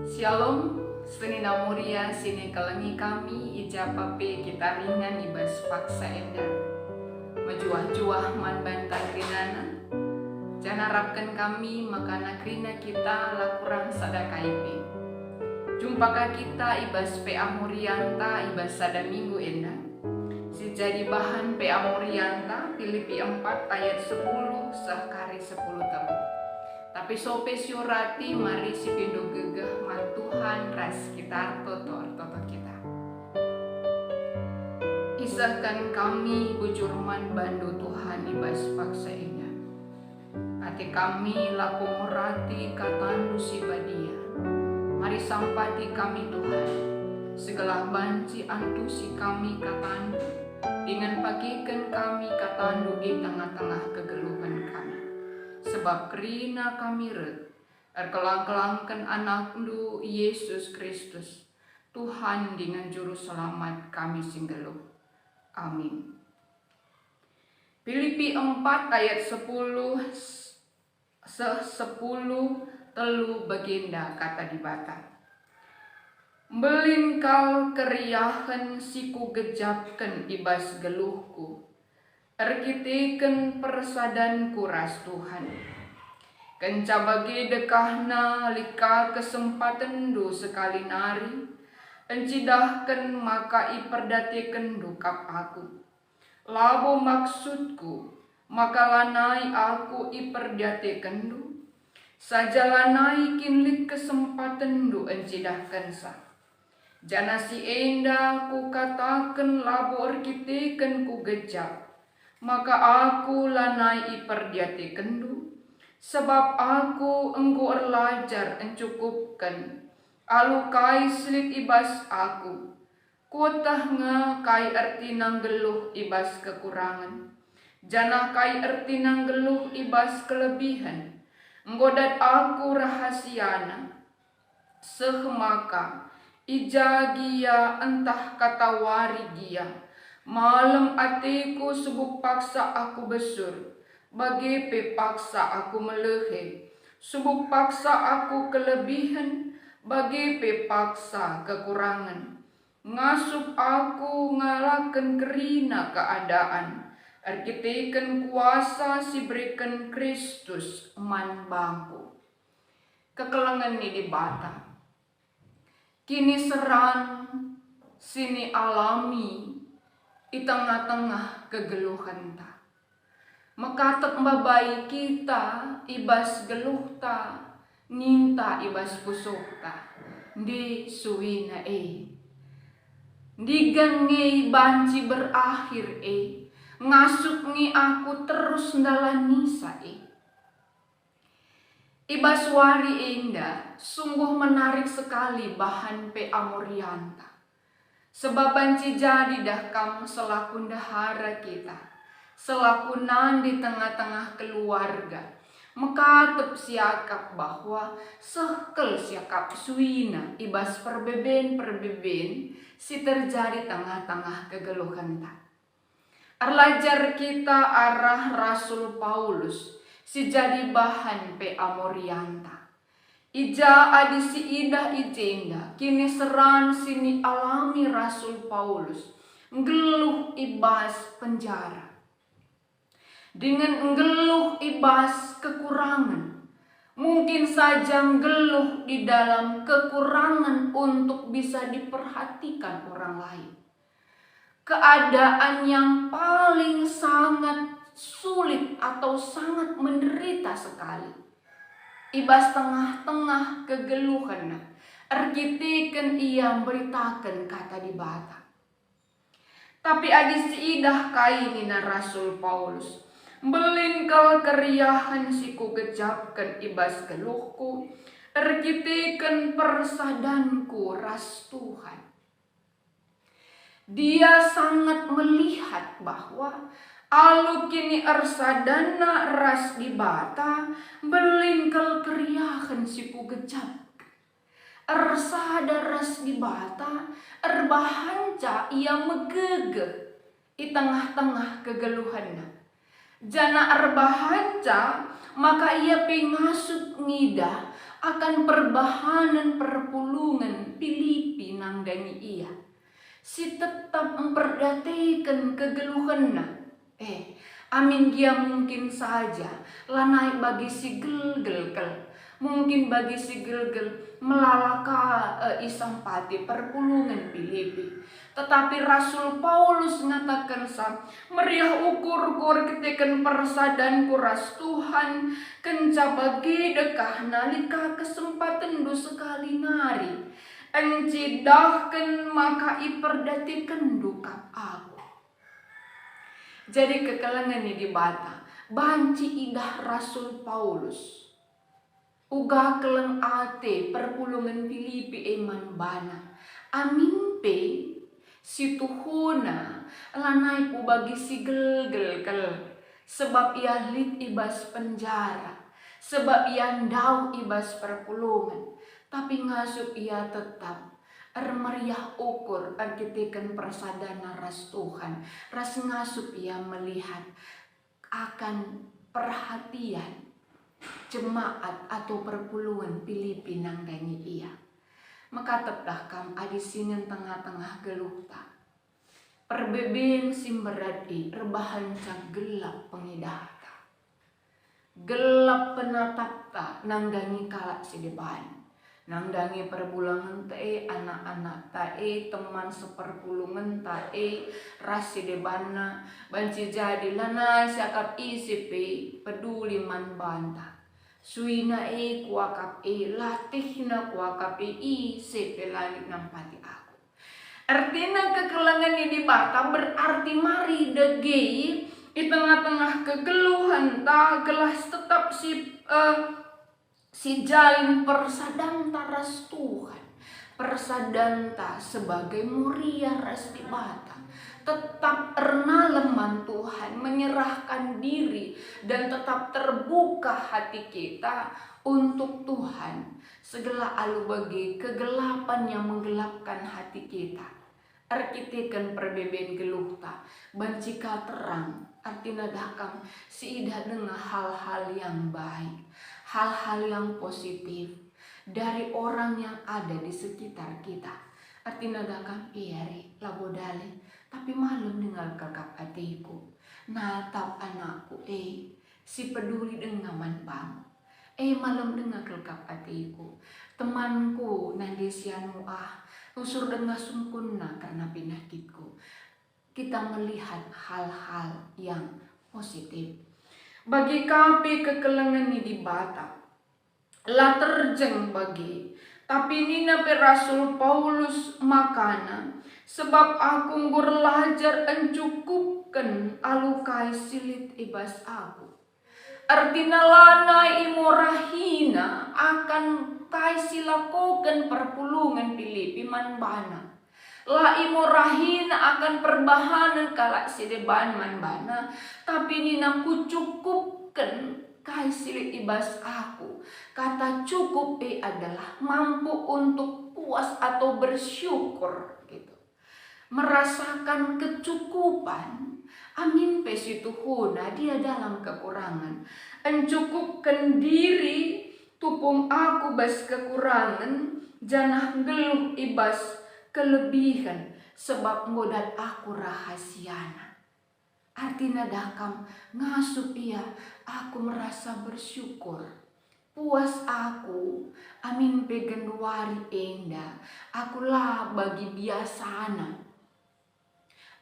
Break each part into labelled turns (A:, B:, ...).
A: Shalom, senina muria sini kelengi kami ijapape kita ringan ibas paksa enda. Majuah-juah man bantai rinana. Jangan harapkan kami makana krina kita lakurang sadakaipe. Jumpakah kita ibas pe amurianta ibas sada minggu enda. Si jadi bahan pe amurianta Filipi 4 ayat 10 sekari 10 tabu. Tapi sope syurati mari si pindo gegah man Tuhan ras kita toto kita. Isahkan kami bujurman bandu Tuhan ibas paksa indah. Ati kami laku merati katandu si badia. Mari sampati kami Tuhan. Segala banci antu si kami katandu. Dengan pagikan kami katandu di tengah-tengah kegeluhan kami. Sebab kerina kami erkelang-kelangkan anakmu Yesus Kristus, Tuhan dengan juru selamat kami singgeluh. Amin. Filipi 4 ayat 10 telu baginda kata dibata. Belin kal keriahan siku gejapkan ibas geluhku. Erkiteken persadanku ras Tuhan. Kenca bagi dekahna lika kesempatan du sekali nari. Encidahkan maka iperdatikan dukap aku. Labo maksudku maka lanai aku iperdatikan du. Saja lanai kinlit kesempatan du encidahkan sa. Jana si enda ku katakan labo erkiteken ku gejap. Maka aku lanai iperdiati kendu, sebab aku engkau erlajar encukupkan, alu kai selit ibas aku, kuatah nga kai erti nanggeluh ibas kekurangan, janah kai erti nanggeluh ibas kelebihan, nggodat aku rahasiana, sehmaka ijagia entah kata wari gia, malam atiku subuk paksa aku besur, bagi pepaksa aku melehe, subuk paksa aku kelebihan, bagi pepaksa kekurangan. Ngasup aku ngalakan kerina keadaan, arkiteken kuasa si berikan Kristus man bangku. Kekelangan ni dibata, kini seran, sini alami, di tengah-tengah kegeluhan ta. Makatek mbabai kita ibas geluh ta, ninta ibas pusuk ta. Di suwina Digangei banci berakhir ngasup ngi aku terus ndalan nisa Ibas wari indah, sungguh menarik sekali bahan pe amorianta. Sebab banci jadi dah kamu selaku dahara kita, selaku nan di tengah-tengah keluarga, mekatep siakap bahwa sekel siakap suina ibas perbeben si terjadi tengah-tengah kegeluhan ta. Arlajar kita arah Rasul Paulus si jadi bahan pe amorianta. Ija adisi idah ijenda, kini seran sini alami Rasul Paulus, ngeluh ibas penjara. Dengan ngeluh ibas kekurangan, mungkin saja ngeluh di dalam kekurangan untuk bisa diperhatikan orang lain. Keadaan yang paling sangat sulit atau sangat menderita sekali. Ibas tengah-tengah kegeluhan, arkiteken ia beritakan kata dibata. Tapi adis idah kainina Rasul Paulus, belingkal keriahan siku gejapkan ibas geluhku, arkiteken persadanku ras Tuhan. Dia sangat melihat bahwa alu kini ersadana ras dibata, belingkal keriahan siku gejap. Ersada ras dibata, erbahanca ia megegeh di tengah-tengah kegeluhannya. Jana erbahanca maka ia pengasut ngidah akan perbahanan perpulungan Filipi nanggani ia. Si tetap memperdataikan kegeluhanna. Amin dia mungkin saja lanai bagi si gelgel. Mungkin bagi si gelgel melalaka isampati perpulungan Filipi. Tetapi Rasul Paulus mengatakan meriah ukur ketekan persadan kuras Tuhan kenca bagi dekah nalika kesempatan do sekali nari encidahkan maka iperdatikan dukap aku. Jadi kekalangan ini di bata banci idah Rasul Paulus uga keleng ate perpulungan Filipi eman bana amin pe si tuhuna lanai pu bagi si gelgel sebab ia lit ibas penjara, sebab ia ndau ibas perpulungan, tapi ngasup ia tetap meriah ukur arkitekan persadana ras Tuhan, ras ngasup ia melihat akan perhatian jemaat atau perpulungan Filipi nanggani ia. Maka tetap kam adi sinin tengah-tengah geluhta. Perbeben simberadi rebahan cak gelap pengidahta. Gelap penatapta nanggani kalak sideban. Nangdangi perbulangan tae anak-anak tae teman seperpulungan tae ras sidebana banci jadi lana siakap isi pe peduli man banta. Suina kuakap latihna kuakap sepelali nampati aku. Artinya kekelangan ini bata berarti mari degei di tengah-tengah kegeluhan tak gelas tetap si jalin persadanta ras Tuhan. Persadanta sebagai muria ras di bata. Tetap ernaleman Tuhan menyerahkan diri dan tetap terbuka hati kita untuk Tuhan. Segala alu bagi kegelapan yang menggelapkan hati kita. Arkitekan perbeben geluhta bancika terang artinya dakam si ida dengan hal-hal yang baik, hal-hal yang positif dari orang yang ada di sekitar kita. Artinya dakam iyari labodale tapi malam dengar kakak hatiku natap anakku si peduli dengan manbang malam dengar kakak hatiku temanku nandesianu usur dengan sungkunna karena penyakitku. Kita melihat hal-hal yang positif. Bagi kapi kekelengan ini di bata lah terjeng bagi tapi nina pe Rasul Paulus makana sebab aku berlajar encukupkan alukai silit ibas aku. Artinya lana imorahina akan kai silakokan perpulungan Filipi manbana. La imorahina akan perbahanan kalak sideban manbana. Tapi nina ku cukupkan kai silit ibas aku. Kata cukup adalah mampu untuk puas atau bersyukur gitu. Merasakan kecukupan. Amin pesituhuna dia dalam kekurangan. Encukupkan diri tupung aku bas kekurangan. Janah geluh ibas kelebihan. Sebab ngodat aku rahasiana. Artinya dakam ngasup ia aku merasa bersyukur. Puas aku amin pegenduari enda. Akulah bagi biasana.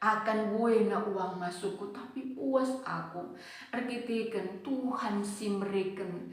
A: Akan buena uang masukku tapi puas aku. Arkitekan Tuhan si mereken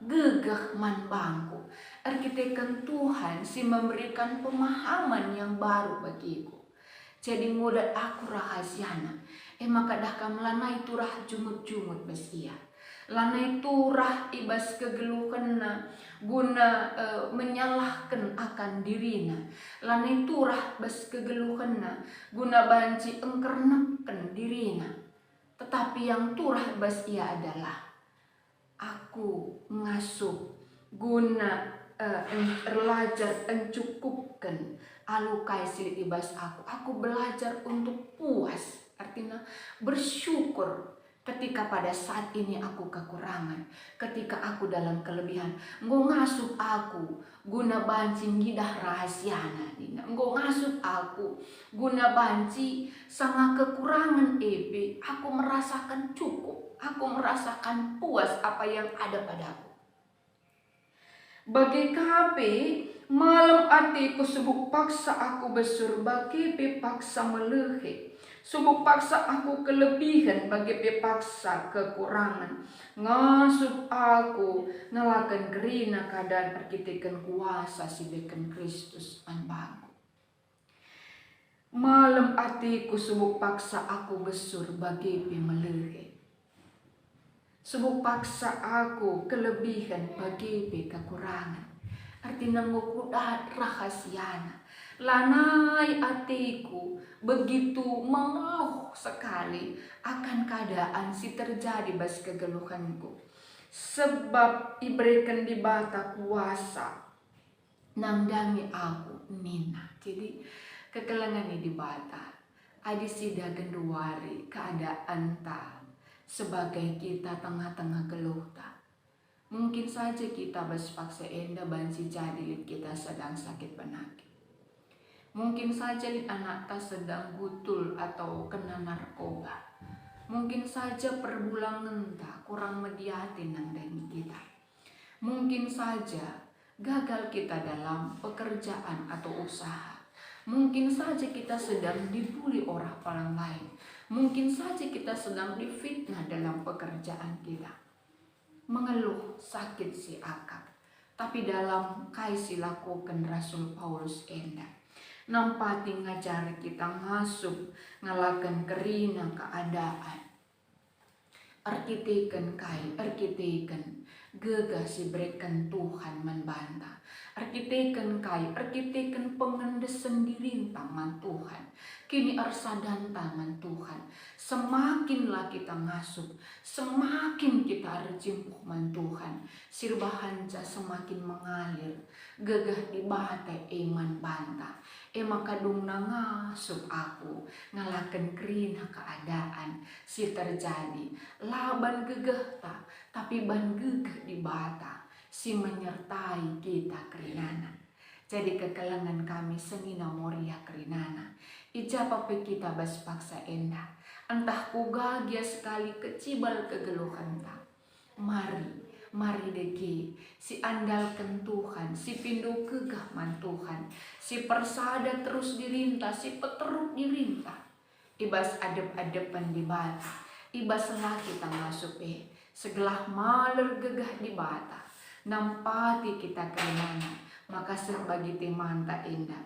A: gegah manbangku. Arkitekan Tuhan si memberikan pemahaman yang baru bagiku. Jadi mudah aku rahasiana. Maka dah kamlana itu rah jumut-jumut besia. Lana itu rah ibas kegeluhana guna menyalahkan akan dirina. Lana itu rah bas kegeluhana guna banci engkernakan dirina. Tetapi yang turah bas ia adalah aku ngasuh guna belajar encukupkan alukai silit ibas aku. Aku belajar untuk puas. Artinya bersyukur Ketika pada saat ini aku kekurangan, ketika aku dalam kelebihan, engkau ngasup aku guna banci ngidah rahasiana dina. Engkau ngasup aku guna banci sangat kekurangan aku merasakan cukup, aku merasakan puas apa yang ada padaku. Bagi kape malam atiku subuk paksa aku besur, bagi paksa melehe. Subuk paksa aku kelebihan, bagi paksa kekurangan. Ngasup aku ngelakan gerina keadaan arkitekan kuasa si beken Kristus anbaku. Malam atiku subuk paksa aku besur, bagi melehe. Subuk paksa aku kelebihan, bagi kekurangan. Artinya ngukudat rahasiana. Lanai atiku begitu mengeluh sekali akan keadaan si terjadi bas kegeluhanku. Sebab iberikan di bata kuasa nangdangi aku nina. Jadi kekelangan di bata. Adi sida genduari keadaan ta sebagai kita tengah-tengah geluh ta. Mungkin saja kita berpaksa enda bansi jadi kita sedang sakit penyakit. Mungkin saja anak ta sedang gutul atau kena narkoba. Mungkin saja perbulangan ta kurang mediatin nandani kita. Mungkin saja gagal kita dalam pekerjaan atau usaha. Mungkin saja kita sedang dibully orang lain. Mungkin saja kita sedang difitnah dalam pekerjaan kita. Mengeluh sakit si akak. Tapi dalam kaisi lakukan Rasul Paulus enda. Nampati ngajar kita ngasup ngalakan kerina keadaan. Arkitekan gegah si berikan Tuhan membantah. Arkitekan pengendes sendiri taman Tuhan. Kini arsadan taman Tuhan. Semakinlah kita ngasup, semakin kita arjimpuh man Tuhan. Sirbahanca semakin mengalir, gegah di bate iman bantah. Maka dung ngasup aku, ngalakan kerina keadaan si terjadi. Laban gegah ta, tapi ban gegah di bata si menyertai kita kerinana. Jadi kekelangan kami senina moria kerinana. Ijapa pe kita baspaksa enda. Entah kugagia sekali kecibal kegeluhan ta. Mari deki si andalkan Tuhan, si pindu kegah man Tuhan, si persada terus dirintah, si peteruk dirintah. Ibas adep-adepan di bata, ibas lah kita masuk segelah maler gegah di bata. Nampati kita kemana, maka serbagi temanta indah.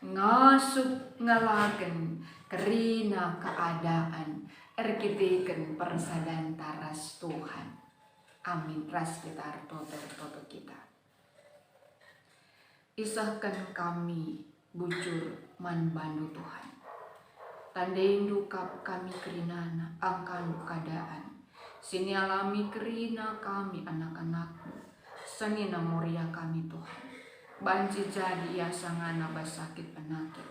A: Ngasup ngalagen kerina keadaan, erkitiken persadan taras Tuhan. Amin. Ras kita artoto kita. Isahkan kami bujur man bandu Tuhan. Tandain duka kami kerinana angkan keadaan. Sini alami kerina kami anak-anakmu. Senina moria kami Tuhan. Banci jadi ia sangana basakit penyakit.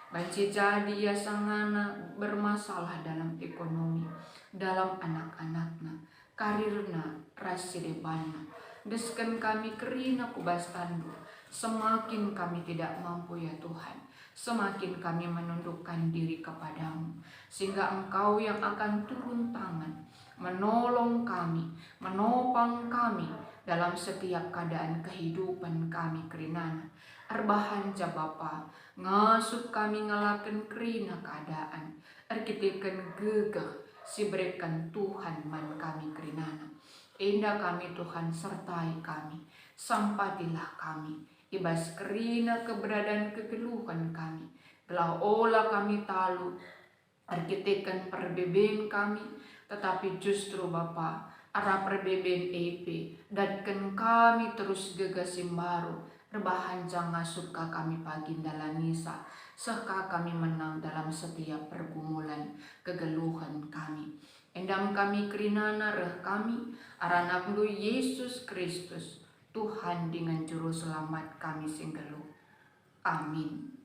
A: Banci jadi ia sangana bermasalah dalam ekonomi, dalam anak-anaknya, karirna, rasidebana. Deskan kami kerina kubas tandu. Semakin kami tidak mampu ya Tuhan, semakin kami menundukkan diri kepadamu. Sehingga Engkau yang akan turun tangan, menolong kami, menopang kami dalam setiap keadaan kehidupan kami kerinana. Arbahanja Bapa, ngasup kami ngalakan kerina keadaan. Arkitekan gegah, si berikan Tuhan man kami kerinana. Indah kami Tuhan sertai kami, sampatilah kami. Ibas kerina keberadaan kegeluhan kami. Belah olah kami talu, arkitekan perbeben kami. Tetapi justru Bapa, arah perbeben datkan kami terus gegasim baru. Rebahan jangan suka kami pagi dalam nisa. Seka kami menang dalam setiap pergumulan kegeluhan kami. Endam kami kerinana reh kami, aranakmu Yesus Kristus, Tuhan dengan juru selamat kami singgeluh. Amin.